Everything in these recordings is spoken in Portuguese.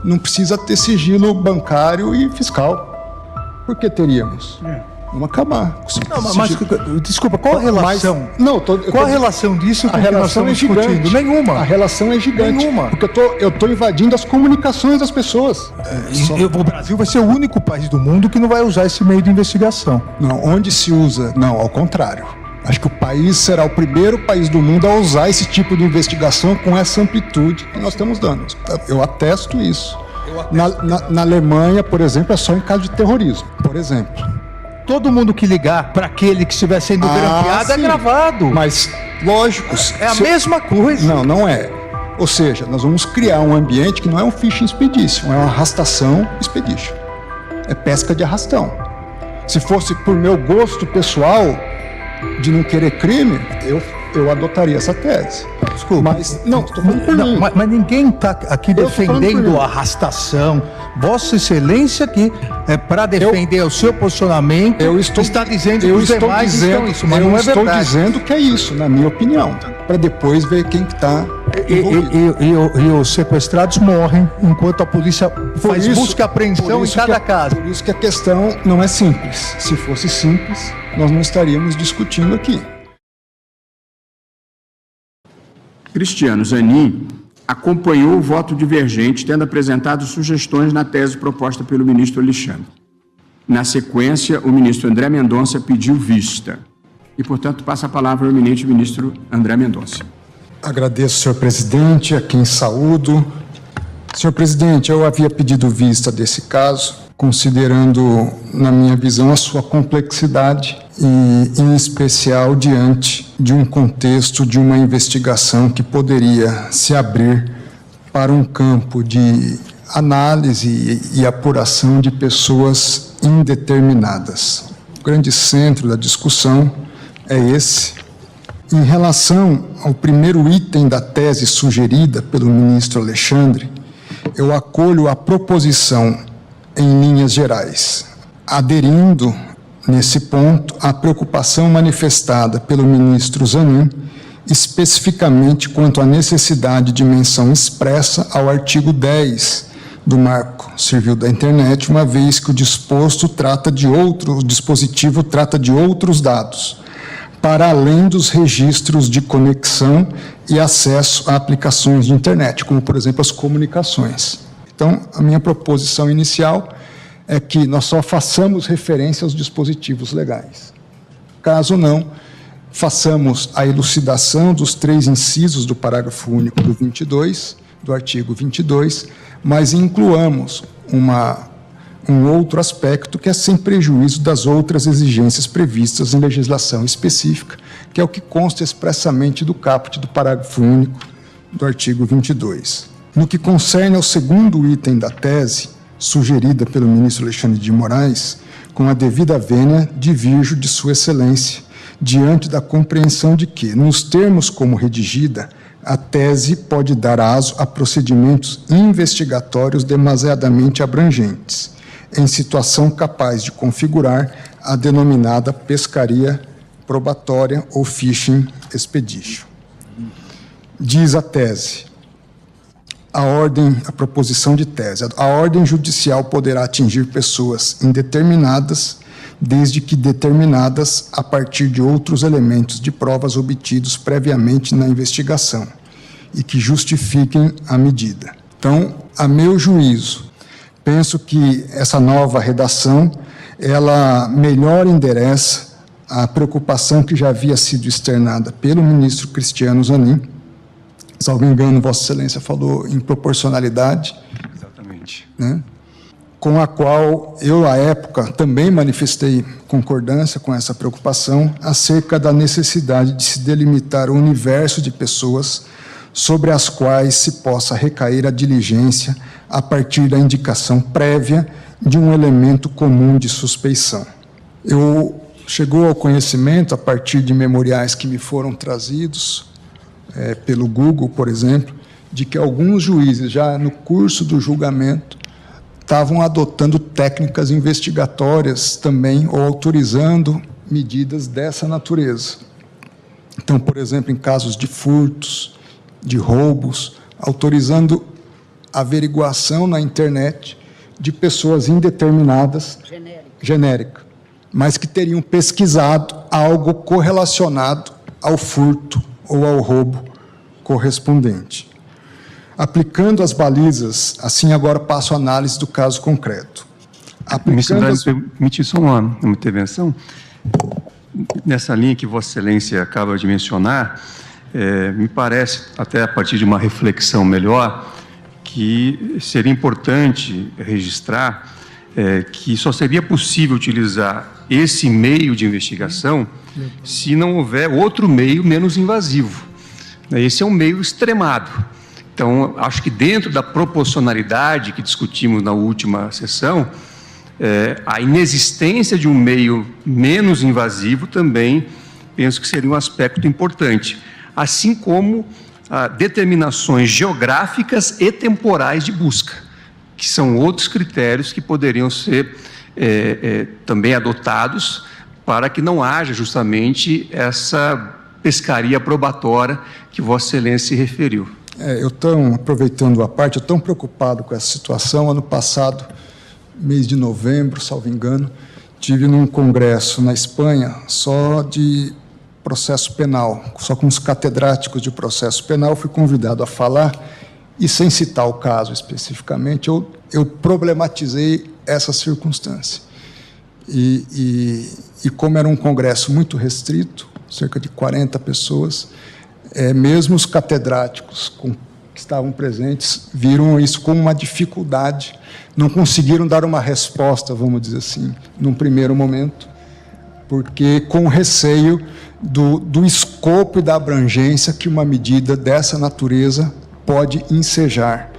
não precisa ter sigilo bancário e fiscal. Por que teríamos? Vamos acabar. Desculpa, qual a relação? Qual a relação disso com o que nós estamos discutindo? Nenhuma. A relação é gigante. Nenhuma. Porque eu estou invadindo as comunicações das pessoas. O Brasil vai ser o único país do mundo que não vai usar esse meio de investigação. Não, onde se usa? Não, ao contrário. Acho que o país será o primeiro país do mundo a usar esse tipo de investigação com essa amplitude que nós estamos dando. Eu atesto isso. Na Alemanha, por exemplo, é só em caso de terrorismo, por exemplo. Todo mundo que ligar para aquele que estiver sendo grampeado é gravado. Mas, lógico... É a mesma coisa. Não é. Ou seja, nós vamos criar um ambiente que não é um fishing expedition, é uma arrastação expedition. É pesca de arrastão. Se fosse por meu gosto pessoal de não querer crime, eu adotaria essa tese. Desculpa. Mas, não, estou falando por mim. Mas ninguém está aqui defendendo a arrastação. Vossa Excelência aqui, para defender o seu posicionamento, está dizendo que os demais estão isso, mas não é verdade. Eu estou dizendo que é isso, na minha opinião, para depois ver quem está envolvido. E os sequestrados morrem enquanto a polícia faz busca e apreensão em cada casa. Por isso que a questão não é simples. Se fosse simples, nós não estaríamos discutindo aqui. Cristiano Zanin acompanhou o voto divergente, tendo apresentado sugestões na tese proposta pelo ministro Alexandre. Na sequência, o ministro André Mendonça pediu vista. E, portanto, passa a palavra ao eminente ministro André Mendonça. Agradeço, senhor presidente, a quem saúdo. Senhor presidente, eu havia pedido vista desse caso, considerando, na minha visão, a sua complexidade e, em especial, diante de um contexto de uma investigação que poderia se abrir para um campo de análise e apuração de pessoas indeterminadas. O grande centro da discussão é esse. Em relação ao primeiro item da tese sugerida pelo ministro Alexandre, eu acolho a proposição em linhas gerais, aderindo, nesse ponto, à preocupação manifestada pelo ministro Zanin, especificamente quanto à necessidade de menção expressa ao artigo 10 do Marco Civil da Internet, uma vez que o dispositivo trata de outros dados, para além dos registros de conexão e acesso a aplicações de internet, como, por exemplo, as comunicações. Então, a minha proposição inicial é que nós só façamos referência aos dispositivos legais. Caso não, façamos a elucidação dos 3 incisos do parágrafo único do artigo 22, mas incluamos um outro aspecto que é sem prejuízo das outras exigências previstas em legislação específica, que é o que consta expressamente do caput do parágrafo único do artigo 22. No que concerne ao segundo item da tese, sugerida pelo ministro Alexandre de Moraes, com a devida vênia, divirjo de Sua Excelência, diante da compreensão de que, nos termos como redigida, a tese pode dar aso a procedimentos investigatórios demasiadamente abrangentes, em situação capaz de configurar a denominada pescaria probatória ou fishing expedition. Diz a tese, a proposição de tese, a ordem judicial poderá atingir pessoas indeterminadas, desde que determinadas a partir de outros elementos de provas obtidos previamente na investigação e que justifiquem a medida. Então, a meu juízo, penso que essa nova redação, ela melhor endereça a preocupação que já havia sido externada pelo ministro Cristiano Zanin. Salvo engano, Vossa Excelência falou em proporcionalidade. Exatamente. Né? Com a qual eu, à época, também manifestei concordância com essa preocupação acerca da necessidade de se delimitar o universo de pessoas sobre as quais se possa recair a diligência a partir da indicação prévia de um elemento comum de suspeição. Chegou ao conhecimento, a partir de memoriais que me foram trazidos, pelo Google, por exemplo, de que alguns juízes, já no curso do julgamento, estavam adotando técnicas investigatórias também, ou autorizando medidas dessa natureza. Então, por exemplo, em casos de furtos, de roubos, autorizando averiguação na internet de pessoas indeterminadas, genérica, mas que teriam pesquisado algo correlacionado ao furto ou ao roubo correspondente. Aplicando as balizas, assim agora passo a análise do caso concreto. Ministro André, me permite só uma intervenção? Nessa linha que Vossa Excelência acaba de mencionar, me parece, até a partir de uma reflexão melhor, que seria importante registrar que só seria possível utilizar esse meio de investigação se não houver outro meio menos invasivo. Esse é um meio extremado. Então, acho que dentro da proporcionalidade que discutimos na última sessão, a inexistência de um meio menos invasivo também penso que seria um aspecto importante, assim como determinações geográficas e temporais de busca, que são outros critérios que poderiam ser também adotados para que não haja justamente essa pescaria probatória que Vossa Excelência se referiu. Aproveitando a parte, eu estou tão preocupado com essa situação. Ano passado, mês de novembro, salvo engano, tive num congresso na Espanha só de processo penal, só com os catedráticos de processo penal, fui convidado a falar e, sem citar o caso especificamente, eu problematizei essa circunstância. E como era um congresso muito restrito, cerca de 40 pessoas, mesmo os catedráticos que estavam presentes viram isso como uma dificuldade, não conseguiram dar uma resposta, vamos dizer assim, num primeiro momento, porque com receio do escopo e da abrangência que uma medida dessa natureza pode ensejar.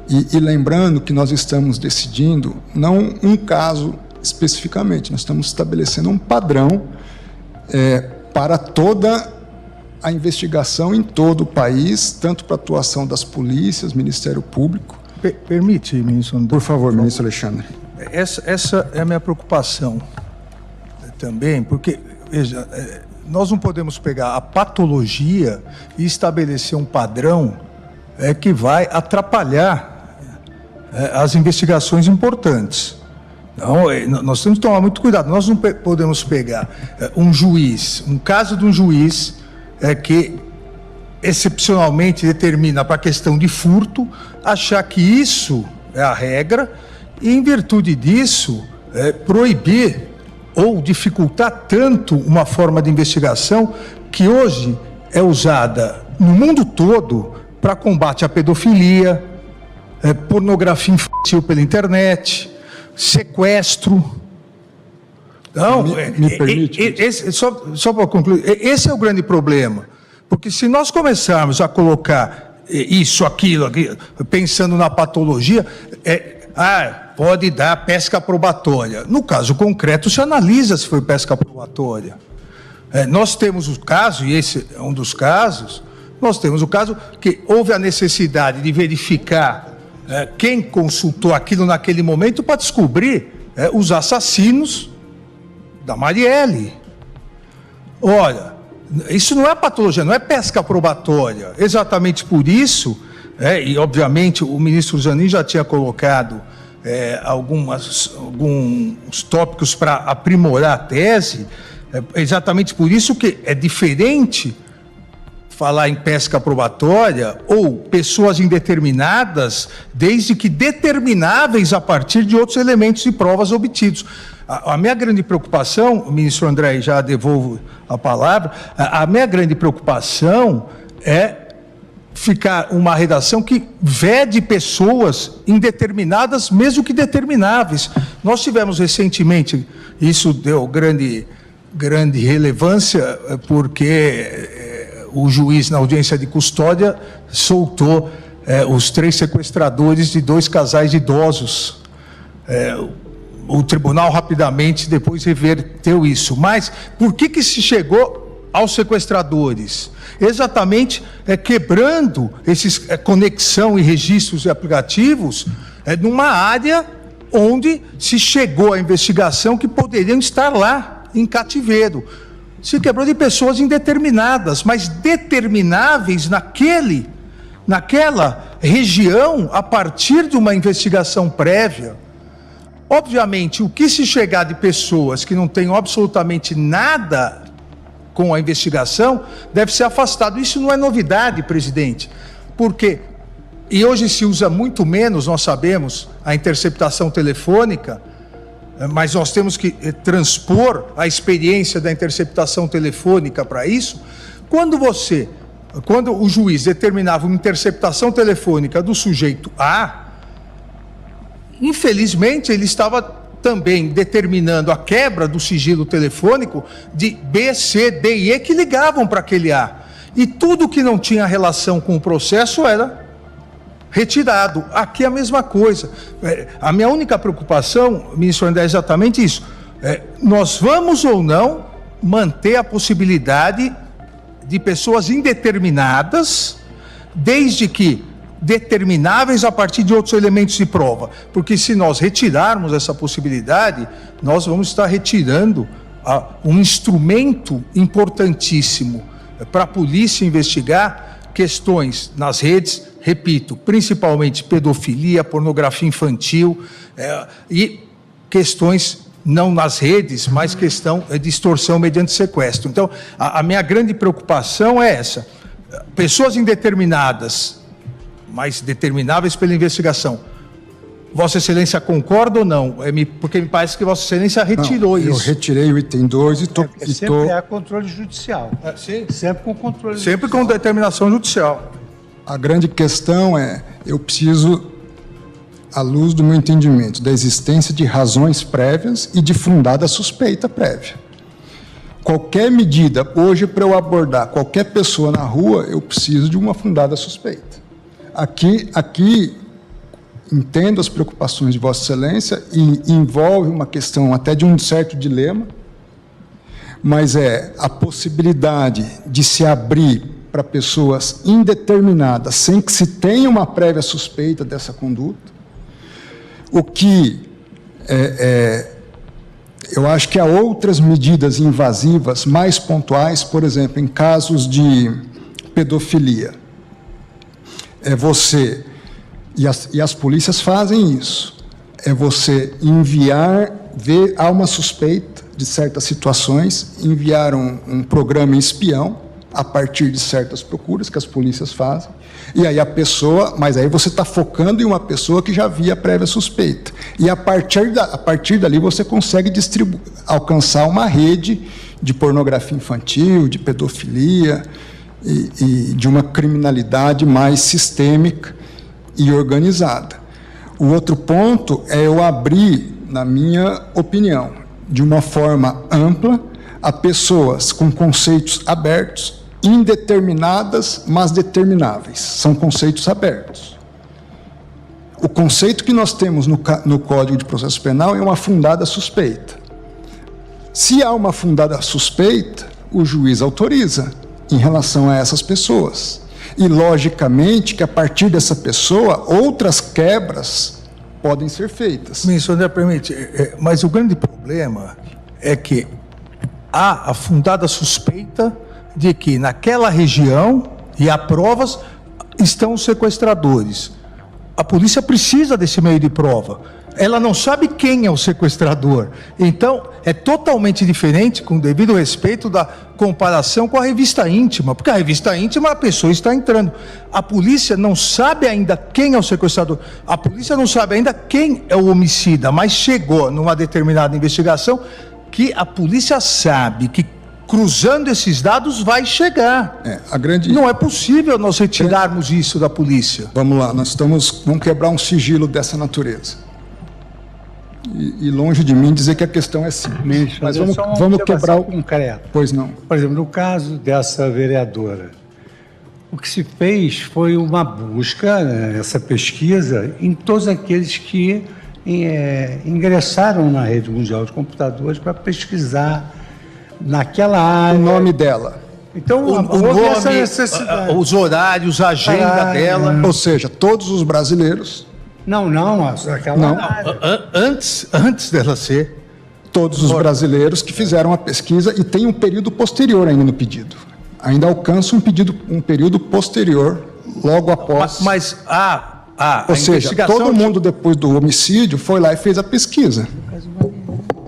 E lembrando que nós estamos decidindo, não um caso especificamente, nós estamos estabelecendo um padrão para toda a investigação em todo o país, tanto para a atuação das polícias, Ministério Público. Permite, ministro André? Por favor, ministro Alexandre. Essa é a minha preocupação também, porque, veja, nós não podemos pegar a patologia e estabelecer um padrão que vai atrapalhar as investigações importantes. Então, nós temos que tomar muito cuidado. Nós não podemos pegar um caso de um juiz que excepcionalmente determina para a questão de furto, achar que isso é a regra e, em virtude disso, proibir ou dificultar tanto uma forma de investigação que hoje é usada no mundo todo para combate à pedofilia, pornografia infantil pela internet, sequestro. Não, me permite? Só para concluir, esse é o grande problema. Porque se nós começarmos a colocar isso, aquilo, pensando na patologia, pode dar pesca probatória. No caso concreto, se analisa se foi pesca probatória. Nós temos o caso, e esse é um dos casos, nós temos o caso que houve a necessidade de verificar quem consultou aquilo naquele momento para descobrir os assassinos da Marielle. Olha, isso não é patologia, não é pesca probatória. Exatamente por isso, e obviamente o ministro Zanin já tinha colocado alguns tópicos para aprimorar a tese, exatamente por isso que é diferente falar em pesca probatória ou pessoas indeterminadas, desde que determináveis a partir de outros elementos e provas obtidos. A minha grande preocupação, o ministro André, já devolvo a palavra, a minha grande preocupação é ficar uma redação que vede pessoas indeterminadas, mesmo que determináveis. Nós tivemos recentemente, isso deu grande relevância, porque o juiz, na audiência de custódia, soltou os 3 sequestradores de 2 casais de idosos. O tribunal rapidamente depois reverteu isso. Mas por que se chegou aos sequestradores? Exatamente quebrando esses conexão e registros e aplicativos numa área onde se chegou à investigação que poderiam estar lá, em cativeiro. Se quebrou de pessoas indeterminadas, mas determináveis naquela região a partir de uma investigação prévia. Obviamente, o que se chegar de pessoas que não têm absolutamente nada com a investigação deve ser afastado. Isso não é novidade, presidente, porque, e hoje se usa muito menos, nós sabemos, a interceptação telefônica, mas nós temos que transpor a experiência da interceptação telefônica para isso. Quando o juiz determinava uma interceptação telefônica do sujeito A, infelizmente ele estava também determinando a quebra do sigilo telefônico de B, C, D e E que ligavam para aquele A. E tudo que não tinha relação com o processo era retirado. Aqui é a mesma coisa. A minha única preocupação, ministro André, é exatamente isso. Nós vamos ou não manter a possibilidade de pessoas indeterminadas, desde que determináveis a partir de outros elementos de prova. Porque se nós retirarmos essa possibilidade, nós vamos estar retirando um instrumento importantíssimo para a polícia investigar questões nas redes, repito, principalmente pedofilia, pornografia infantil e questões não nas redes, mas questão de extorsão mediante sequestro. Então, a minha grande preocupação é essa. Pessoas indeterminadas, mas determináveis pela investigação. Vossa Excelência concorda ou não? Porque me parece que Vossa Excelência retirou isso. Eu retirei o item 2 e estou... Sempre há controle judicial. Sim. Sempre com controle Sempre judicial. com determinação judicial. A grande questão é, eu preciso, à luz do meu entendimento, da existência de razões prévias e de fundada suspeita prévia. Qualquer medida, hoje, para eu abordar qualquer pessoa na rua, eu preciso de uma fundada suspeita. Aqui entendo as preocupações de Vossa Excelência e envolve uma questão até de um certo dilema, mas é a possibilidade de se abrir para pessoas indeterminadas, sem que se tenha uma prévia suspeita dessa conduta, o que eu acho que há outras medidas invasivas mais pontuais, por exemplo, em casos de pedofilia. Você, e as polícias fazem isso, você enviar, há uma suspeita de certas situações, enviar um programa espião a partir de certas procuras que as polícias fazem, e aí a pessoa, mas aí você está focando em uma pessoa que já havia prévia suspeita, e a partir dali você consegue alcançar uma rede de pornografia infantil, de pedofilia, e de uma criminalidade mais sistêmica e organizada. O outro ponto é eu abrir, na minha opinião, de uma forma ampla, a pessoas com conceitos abertos, indeterminadas, mas determináveis. São conceitos abertos. O conceito que nós temos no Código de Processo Penal é uma fundada suspeita. Se há uma fundada suspeita, o juiz autoriza em relação a essas pessoas. E, logicamente, que a partir dessa pessoa, outras quebras podem ser feitas. Ministro André, permite, mas o grande problema é que há a fundada suspeita de que naquela região, e há provas, estão os sequestradores. A polícia precisa desse meio de prova. Ela não sabe quem é o sequestrador. Então, é totalmente diferente, com devido respeito, da comparação com a revista íntima, porque a revista íntima, a pessoa está entrando. A polícia não sabe ainda quem é o sequestrador. A polícia não sabe ainda quem é o homicida, mas chegou numa determinada investigação que a polícia sabe que, cruzando esses dados, vai chegar. Não é possível nós retirarmos isso da polícia. Vamos lá, vamos quebrar um sigilo dessa natureza. E longe de mim dizer que a questão é simples. Ministro, mas vamos quebrar o concreto. Pois não. Por exemplo, no caso dessa vereadora, o que se fez foi uma busca, essa pesquisa, em todos aqueles que ingressaram na rede mundial de computadores para pesquisar naquela área. O nome dela. Então, o nome, os horários, a agenda dela. Ou seja, todos os brasileiros. Não, aquela área. Antes dela ser. Todos os brasileiros que fizeram a pesquisa, e tem um período posterior ainda no pedido. Ainda alcança um período posterior, logo após. Ou seja, todo mundo depois do homicídio foi lá e fez a pesquisa.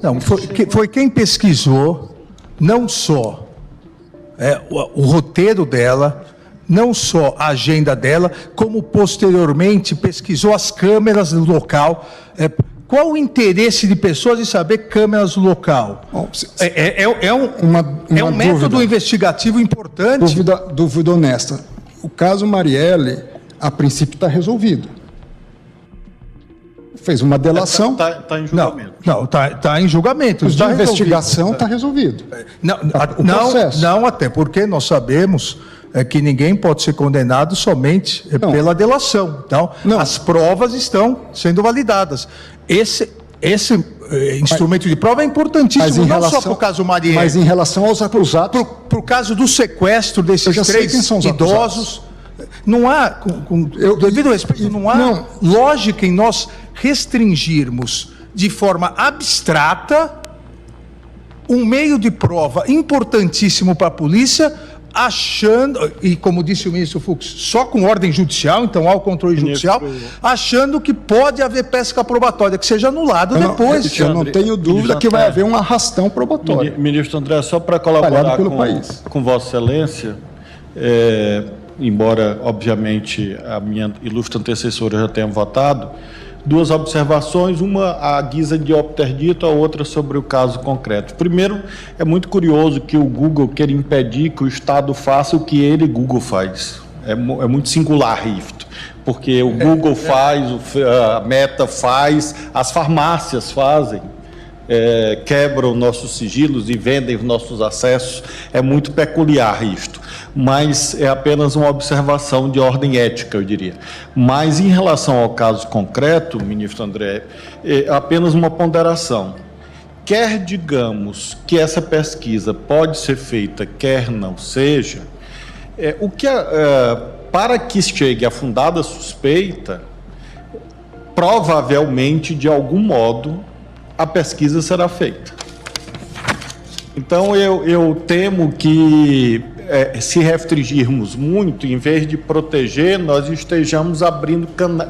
Não, foi quem pesquisou, não só o roteiro dela, não só a agenda dela, como posteriormente pesquisou as câmeras do local. Qual o interesse de pessoas em saber câmeras do local? Bom, é um método investigativo importante. Dúvida honesta. O caso Marielle, a princípio, está resolvido. Fez uma delação. Está em julgamento. Não, está em julgamento. Os de investigação está resolvido. Não, até porque nós sabemos que ninguém pode ser condenado somente pela delação. Então, as provas estão sendo validadas. Esse instrumento de prova é importantíssimo, não só para o caso Marielle. Mas em relação aos acusados... Para o caso do sequestro desses 3 idosos, não há, devido ao respeito, não há lógica em nós restringirmos de forma abstrata um meio de prova importantíssimo para a polícia, achando, e como disse o ministro Fux, só com ordem judicial, então há o controle judicial, achando que pode haver pesca probatória, que seja anulado depois. Eu não tenho dúvida que vai haver um arrastão probatório. Ministro André, só para colaborar com Vossa Excelência, embora, obviamente, a minha ilustre antecessora já tenha votado, 2 observações, uma à guisa de obter-dito, a outra sobre o caso concreto. Primeiro, é muito curioso que o Google queira impedir que o Estado faça o que ele, Google, faz. É muito singular isto, porque o Google faz, a Meta faz, as farmácias fazem. Quebram nossos sigilos e vendem nossos acessos. É muito peculiar isto, mas é apenas uma observação de ordem ética, eu diria. Mas em relação ao caso concreto, ministro André, apenas uma ponderação. Quer digamos que essa pesquisa pode ser feita, quer não seja, para que chegue a fundada suspeita, provavelmente, de algum modo, a pesquisa será feita. Então, eu temo que, se restringirmos muito, em vez de proteger, nós estejamos abrindo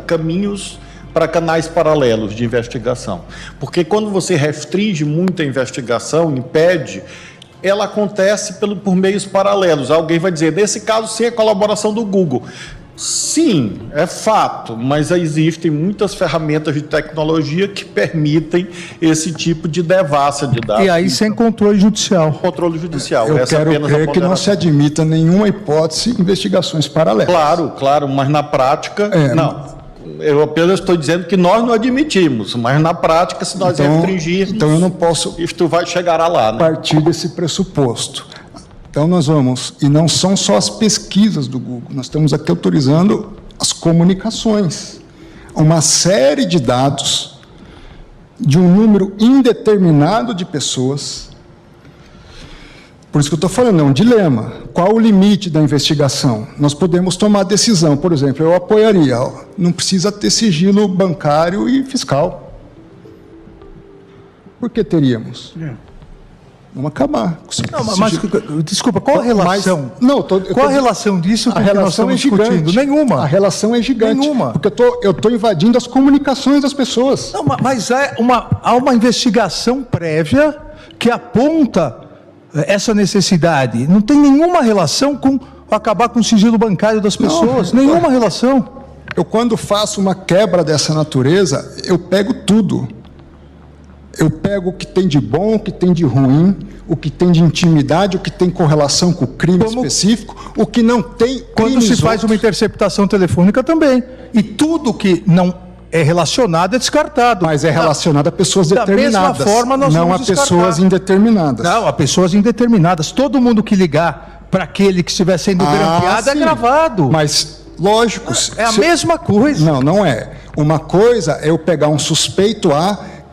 caminhos para canais paralelos de investigação. Porque quando você restringe muito a investigação, impede, ela acontece por meios paralelos. Alguém vai dizer, nesse caso, sem a colaboração do Google. Sim, é fato, mas existem muitas ferramentas de tecnologia que permitem esse tipo de devassa de dados. E aí sem controle judicial. Controle judicial. Eu quero crer que não se admita nenhuma hipótese investigações paralelas. Claro, mas na prática, não. Eu apenas estou dizendo que nós não admitimos, mas na prática, se nós restringirmos, então eu não posso isto chegará lá, né? Partir desse pressuposto. Então nós vamos, e não são só as pesquisas do Google, nós estamos aqui autorizando as comunicações, uma série de dados de um número indeterminado de pessoas. Por isso que eu estou falando, é um dilema. Qual o limite da investigação? Nós podemos tomar decisão, por exemplo, eu apoiaria, não precisa ter sigilo bancário e fiscal. Por que teríamos? Vamos acabar. Desculpa, qual a relação? Qual a relação disso com o que nós estamos discutindo? Nenhuma. A relação é gigante. Nenhuma. Porque eu estou invadindo as comunicações das pessoas. Não, mas há uma investigação prévia que aponta essa necessidade. Não tem nenhuma relação com acabar com o sigilo bancário das pessoas. Nenhuma relação. Eu, quando faço uma quebra dessa natureza, eu pego tudo. Eu pego o que tem de bom, o que tem de ruim, o que tem de intimidade, o que tem correlação com o crime específico, o que não tem. Quando se faz uma interceptação telefônica também. E tudo que não é relacionado é descartado. Mas é relacionado a pessoas determinadas. Da mesma forma, nós não a pessoas indeterminadas. Não, a pessoas indeterminadas. Todo mundo que ligar para aquele que estiver sendo grampeado é gravado. Mas, lógico. É a mesma coisa. Não é. Uma coisa é eu pegar um suspeito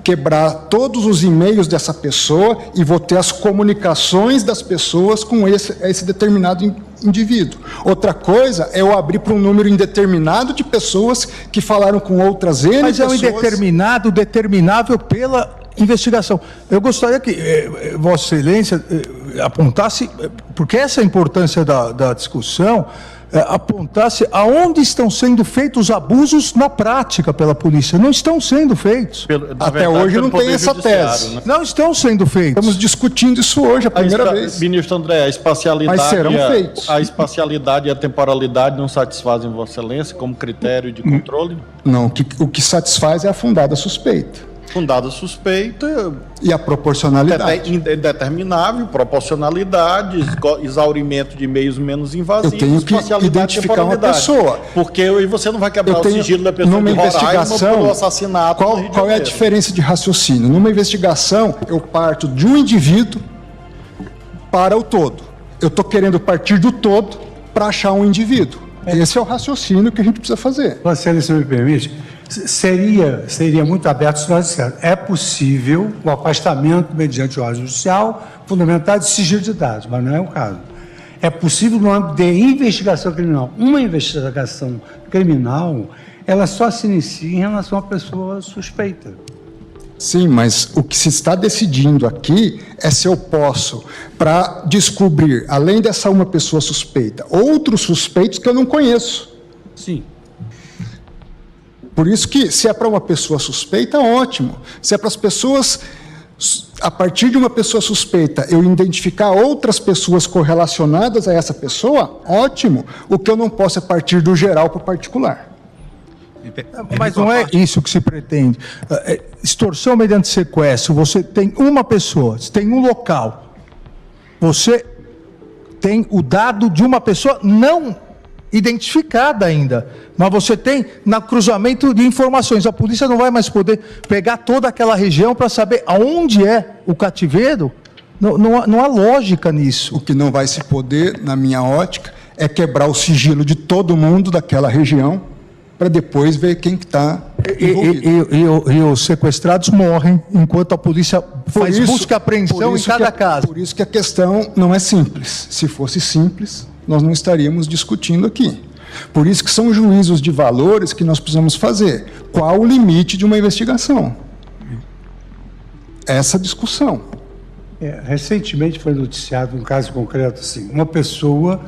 quebrar todos os e-mails dessa pessoa e vou ter as comunicações das pessoas com esse determinado indivíduo. Outra coisa é eu abrir para um número indeterminado de pessoas que falaram com outras N pessoas. Mas é um indeterminado, determinável pela investigação. Eu gostaria que Vossa Excelência apontasse, porque essa é a importância da discussão, apontasse aonde estão sendo feitos os abusos na prática pela polícia. Não estão sendo feitos. Até hoje não tem essa tese. Né? Não estão sendo feitos. Estamos discutindo isso hoje, a primeira vez. Ministro André, a espacialidade, Mas serão feitos. A espacialidade e a temporalidade não satisfazem Vossa Excelência como critério de controle? Não, o que satisfaz é a fundada suspeita. Fundada suspeita. E a proporcionalidade. Indeterminável, proporcionalidade, exaurimento de meios menos invasivos, Eu tenho que identificar uma pessoa. Porque você não vai quebrar o sigilo da pessoa numa de Roraima investigação, pelo assassinato do Rio de qual é a Janeiro. diferença de raciocínio? Numa investigação, eu parto de um indivíduo para o todo. Eu estou querendo partir do todo para achar um indivíduo. Esse é o raciocínio que a gente precisa fazer. Vossa Excelência me permite, seria muito aberto se nós dissermos, é possível o afastamento mediante ordem judicial fundamentado em sigilo de dados, mas não é o caso. É possível no âmbito de investigação criminal. Uma investigação criminal, ela só se inicia em relação à pessoa suspeita. Sim, mas o que se está decidindo aqui é se eu posso, para descobrir, além dessa uma pessoa suspeita, outros suspeitos que eu não conheço. Sim. Por isso que, se é para uma pessoa suspeita, ótimo. Se é para as pessoas, a partir de uma pessoa suspeita, eu identificar outras pessoas correlacionadas a essa pessoa, ótimo. O que eu não posso é partir do geral para o particular. Mas não é isso que se pretende. Extorsão mediante sequestro, você tem uma pessoa, você tem um local, você tem o dado de uma pessoa não identificada ainda, mas você tem no cruzamento de informações. A polícia não vai mais poder pegar toda aquela região para saber aonde é o cativeiro. Não há lógica nisso. O que não vai se poder, na minha ótica, é quebrar o sigilo de todo mundo daquela região para depois ver quem que está envolvido. E os sequestrados morrem enquanto a polícia faz busca e apreensão em cada caso. Por isso que a questão não é simples. Se fosse simples, nós não estaríamos discutindo aqui. Por isso que são juízos de valores que nós precisamos fazer. Qual o limite de uma investigação? Essa discussão. Recentemente foi noticiado um caso concreto assim, uma pessoa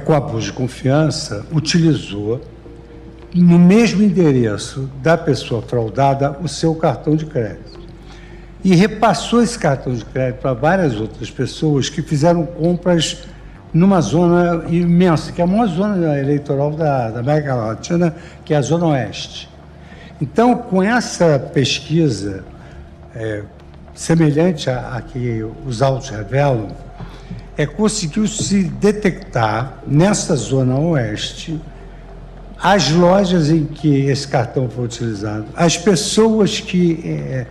com abuso de confiança utilizou no mesmo endereço da pessoa fraudada o seu cartão de crédito e repassou esse cartão de crédito para várias outras pessoas que fizeram compras numa zona imensa, que é a maior zona eleitoral da América Latina, que é a Zona Oeste. Então, com essa pesquisa semelhante à que os autos revelam, conseguiu-se detectar nessa Zona Oeste as lojas em que esse cartão foi utilizado, as pessoas que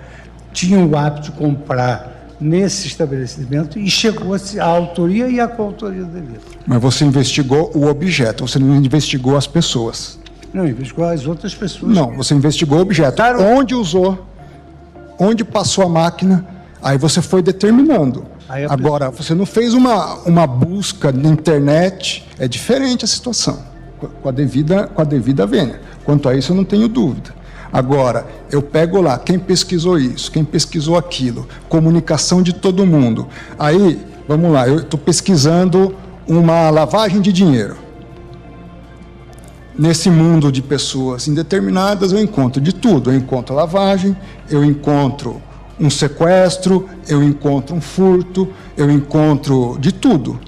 tinham o hábito de comprar nesse estabelecimento e chegou-se à autoria e à coautoria do delito. Mas você investigou o objeto, você não investigou as pessoas. Não, investigou as outras pessoas. Não, você investigou o objeto. Onde usou, onde passou a máquina, aí você foi determinando. Agora, você não fez uma busca na internet, é diferente a situação, com a devida vênia. Quanto a isso, eu não tenho dúvida. Agora, eu pego lá, quem pesquisou isso, quem pesquisou aquilo, comunicação de todo mundo. Aí, vamos lá, eu estou pesquisando uma lavagem de dinheiro. Nesse mundo de pessoas indeterminadas, eu encontro de tudo. Eu encontro lavagem, eu encontro um sequestro, eu encontro um furto, eu encontro de tudo.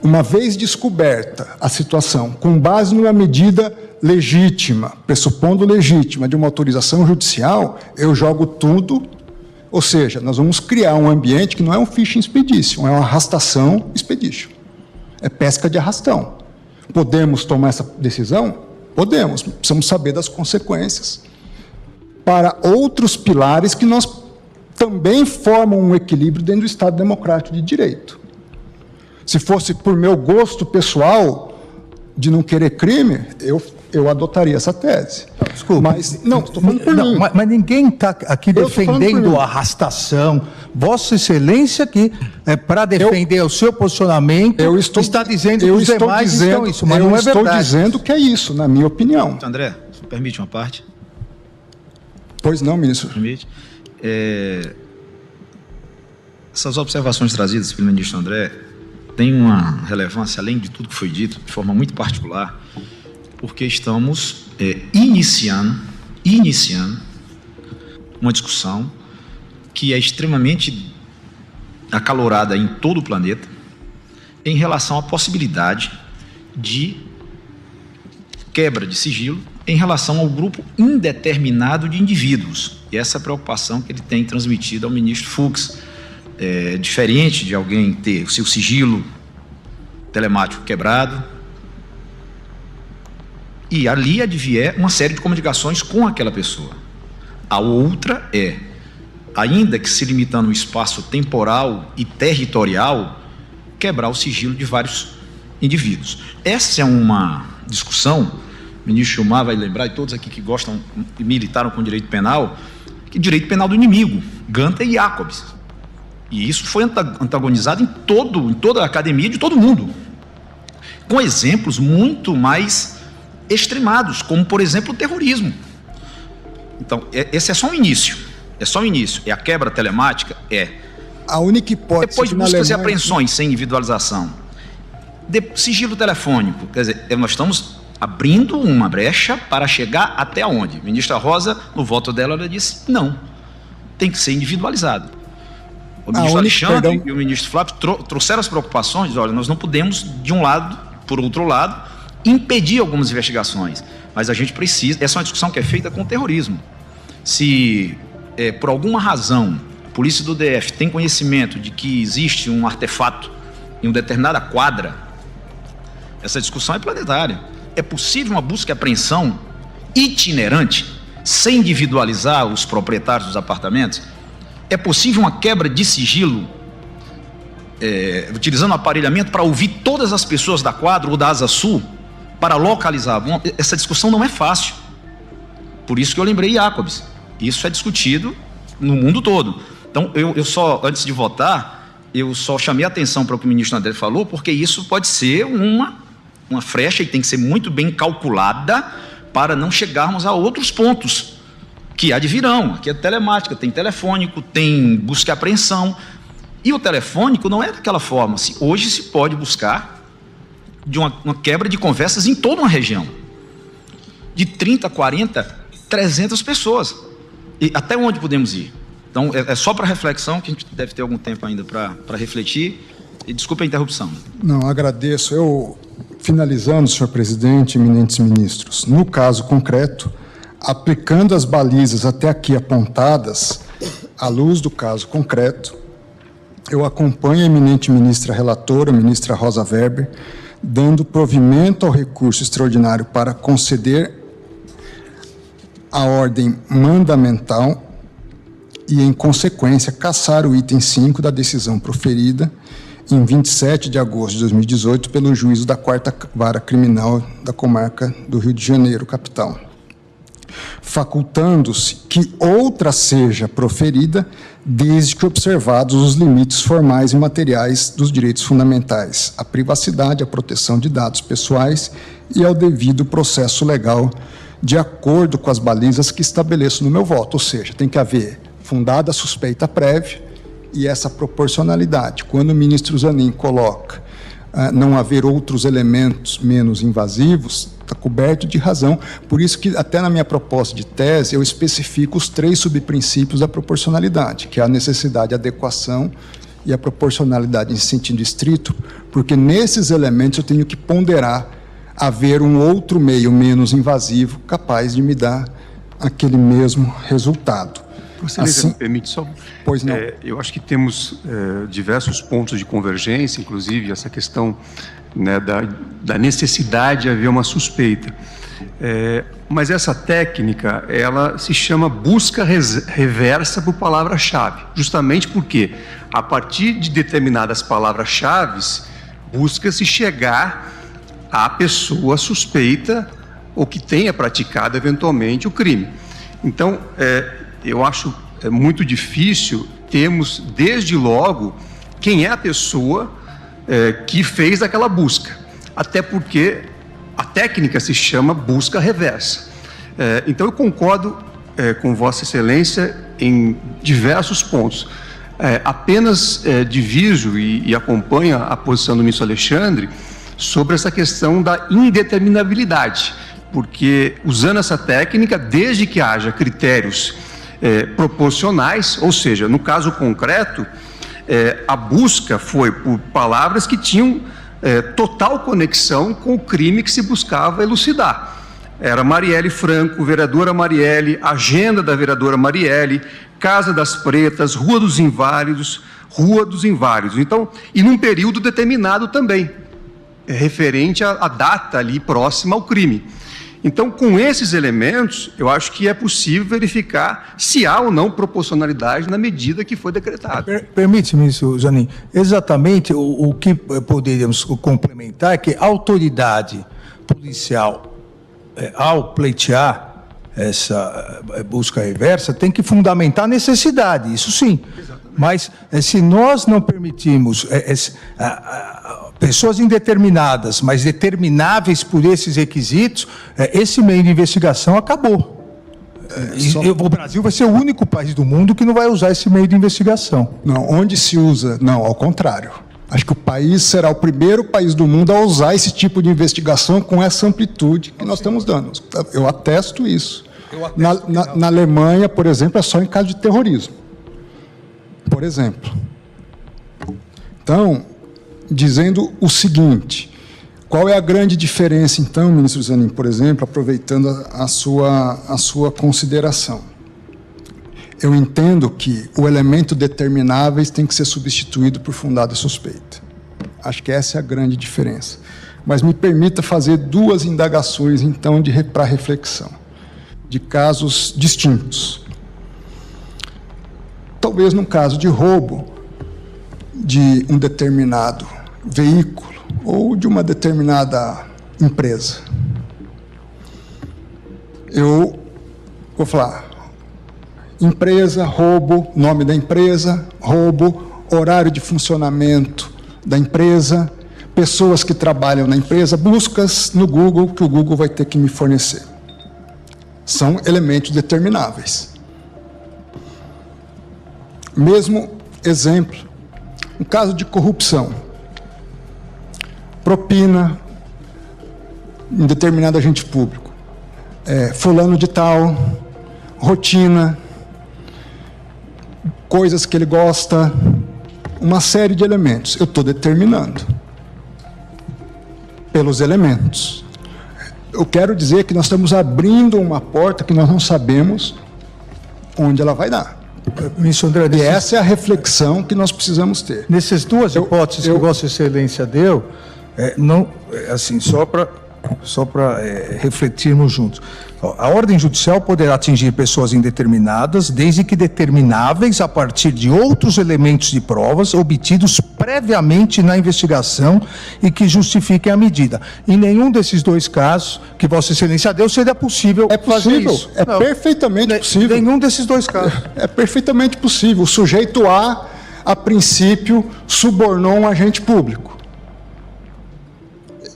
Uma vez descoberta a situação, com base numa medida legítima, pressupondo legítima de uma autorização judicial, eu jogo tudo, ou seja, nós vamos criar um ambiente que não é um fishing expedition, é uma arrastação expedition. É pesca de arrastão. Podemos tomar essa decisão? Podemos, precisamos saber das consequências para outros pilares que nós também formam um equilíbrio dentro do Estado Democrático de Direito. Se fosse por meu gosto pessoal de não querer crime, eu adotaria essa tese. Desculpa. Mas, não, estou falando por mim. Mas ninguém está aqui defendendo a arrastação. Vossa Excelência aqui, para defender o seu posicionamento, está dizendo que os demais estão isso, mas não é verdade. Eu estou dizendo que é isso, na minha opinião. André, permite uma parte? Pois não, ministro. Permite. Essas observações trazidas pelo ministro André tem uma relevância, além de tudo que foi dito, de forma muito particular, porque estamos iniciando uma discussão que é extremamente acalorada em todo o planeta em relação à possibilidade de quebra de sigilo em relação ao grupo indeterminado de indivíduos. E essa é a preocupação que ele tem transmitido ao ministro Fux. É diferente de alguém ter o seu sigilo telemático quebrado e ali advier uma série de comunicações com aquela pessoa. A outra ainda que se limitando ao espaço temporal e territorial, quebrar o sigilo de vários indivíduos. Essa é uma discussão, o ministro Gilmar vai lembrar, e todos aqui que gostam e militaram com direito penal, que direito penal do inimigo, Ganter e Jacobs. E isso foi antagonizado em toda a academia de todo mundo, com exemplos muito mais extremados, como, por exemplo, o terrorismo. Então, esse é só um início. É a quebra telemática? A única hipótese... Depois buscas e apreensões sem individualização. Sigilo telefônico. Quer dizer, nós estamos abrindo uma brecha para chegar até onde? A ministra Rosa, no voto dela, ela disse, não, tem que ser individualizado. O ministro Alexandre e o ministro Flávio trouxeram as preocupações, olha, nós não podemos, de um lado, por outro lado, impedir algumas investigações, mas a gente precisa, essa é uma discussão que é feita com o terrorismo. Se, por alguma razão, a polícia do DF tem conhecimento de que existe um artefato em uma determinada quadra, essa discussão é planetária. É possível uma busca e apreensão itinerante, sem individualizar os proprietários dos apartamentos? É possível uma quebra de sigilo, utilizando aparelhamento para ouvir todas as pessoas da quadra ou da Asa Sul, para localizar? Essa discussão não é fácil. Por isso que eu lembrei Jacobs. Isso é discutido no mundo todo. Então, eu só, antes de votar, eu só chamei a atenção para o que o ministro André falou, porque isso pode ser uma frecha e tem que ser muito bem calculada para não chegarmos a outros pontos que advirão. Aqui é telemática, tem telefônico, tem busca e apreensão. E o telefônico não é daquela forma. Hoje se pode buscar de uma quebra de conversas em toda uma região. De 30, 40, 300 pessoas. E até onde podemos ir? Então, é só para reflexão, que a gente deve ter algum tempo ainda para refletir. E desculpe a interrupção. Não, agradeço. Finalizando, senhor presidente, eminentes ministros, no caso concreto, aplicando as balizas até aqui apontadas, à luz do caso concreto, eu acompanho a eminente ministra relatora, a ministra Rosa Weber, dando provimento ao recurso extraordinário para conceder a ordem mandamental e, em consequência, cassar o item 5 da decisão proferida em 27 de agosto de 2018 pelo juízo da 4ª Vara Criminal da Comarca do Rio de Janeiro, capital, facultando-se que outra seja proferida desde que observados os limites formais e materiais dos direitos fundamentais, à privacidade, à proteção de dados pessoais e ao devido processo legal, de acordo com as balizas que estabeleço no meu voto. Ou seja, tem que haver fundada suspeita prévia e essa proporcionalidade. Quando o ministro Zanin coloca não haver outros elementos menos invasivos, está coberto de razão. Por isso que, até na minha proposta de tese, eu especifico os 3 subprincípios da proporcionalidade, que é a necessidade, a adequação e a proporcionalidade em sentido estrito, porque nesses elementos eu tenho que ponderar haver um outro meio menos invasivo capaz de me dar aquele mesmo resultado. Excelência, me permite só... Pois não. Eu acho que temos diversos pontos de convergência, inclusive essa questão, né, da necessidade de haver uma suspeita. Mas essa técnica, ela se chama busca reversa por palavra-chave, justamente porque, a partir de determinadas palavras-chave, busca-se chegar à pessoa suspeita ou que tenha praticado eventualmente o crime. Então, eu acho muito difícil termos, desde logo, quem é a pessoa que fez aquela busca. Até porque a técnica se chama busca reversa. Então, eu concordo com Vossa Excelência em diversos pontos. apenas diviso e acompanho a posição do ministro Alexandre sobre essa questão da indeterminabilidade, porque usando essa técnica, desde que haja critérios proporcionais, ou seja, no caso concreto, a busca foi por palavras que tinham total conexão com o crime que se buscava elucidar. Era Marielle Franco, vereadora Marielle, agenda da vereadora Marielle, Casa das Pretas, Rua dos Inválidos. Então, e num período determinado também, referente à data ali próxima ao crime. Então, com esses elementos, eu acho que é possível verificar se há ou não proporcionalidade na medida que foi decretada. Permite-me, ministro Zanin, exatamente o que poderíamos complementar é que a autoridade policial, ao pleitear essa busca reversa, tem que fundamentar a necessidade, isso sim. Mas se nós não permitirmos pessoas indeterminadas, mas determináveis por esses requisitos, esse meio de investigação acabou. O Brasil vai ser o único país do mundo que não vai usar esse meio de investigação. Não, onde se usa? Não, ao contrário. Acho que o país será o primeiro país do mundo a usar esse tipo de investigação com essa amplitude que nós estamos dando. Eu atesto isso. Na Alemanha, por exemplo, é só em caso de terrorismo. Por exemplo. Então, dizendo o seguinte, qual é a grande diferença, então, ministro Zanin, por exemplo, aproveitando a sua consideração? Eu entendo que o elemento determináveis tem que ser substituído por fundada suspeita. Acho que essa é a grande diferença. Mas me permita fazer duas indagações, então, para reflexão, de casos distintos. Talvez num caso de roubo de um determinado veículo ou de uma determinada empresa. Eu vou falar empresa, roubo, nome da empresa, roubo, horário de funcionamento da empresa, pessoas que trabalham na empresa, buscas no Google que o Google vai ter que me fornecer. São elementos determináveis. Mesmo exemplo, um caso de corrupção, propina em determinado agente público, fulano de tal, rotina, coisas que ele gosta, uma série de elementos. Eu estou determinando pelos elementos. Eu quero dizer que nós estamos abrindo uma porta que nós não sabemos onde ela vai dar. Ministro André, E essa é a reflexão que nós precisamos ter. nessas duas hipóteses que Vossa Excelência deu, assim, só para refletirmos juntos. A ordem judicial poderá atingir pessoas indeterminadas, desde que determináveis a partir de outros elementos de provas obtidos previamente na investigação e que justifiquem a medida. Em nenhum desses dois casos que Vossa Excelência deu, seria possível fazer isso. É perfeitamente possível. Nenhum desses dois casos. É perfeitamente possível. O sujeito a princípio, subornou um agente público.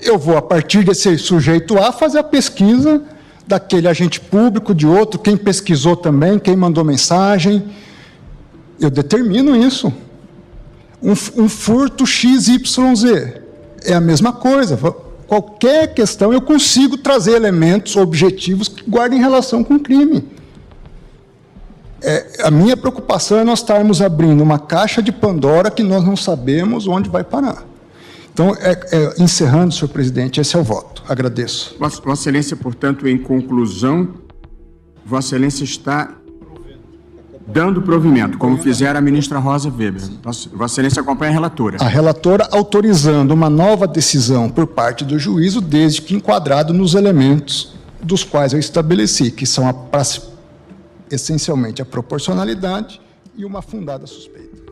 Eu vou, a partir desse sujeito A, fazer a pesquisa daquele agente público, de outro, quem pesquisou também, quem mandou mensagem. Eu determino isso. Um furto XYZ é a mesma coisa. Qualquer questão, eu consigo trazer elementos objetivos que guardem relação com o crime. A minha preocupação é nós estarmos abrindo uma caixa de Pandora que nós não sabemos onde vai parar. Então, encerrando, senhor presidente, esse é o voto. Agradeço. Vossa Excelência, portanto, em conclusão, Vossa Excelência está dando provimento, como fizera a ministra Rosa Weber. Vossa Excelência acompanha a relatora. A relatora autorizando uma nova decisão por parte do juízo, desde que enquadrado nos elementos dos quais eu estabeleci, que são essencialmente a proporcionalidade e uma fundada suspeita.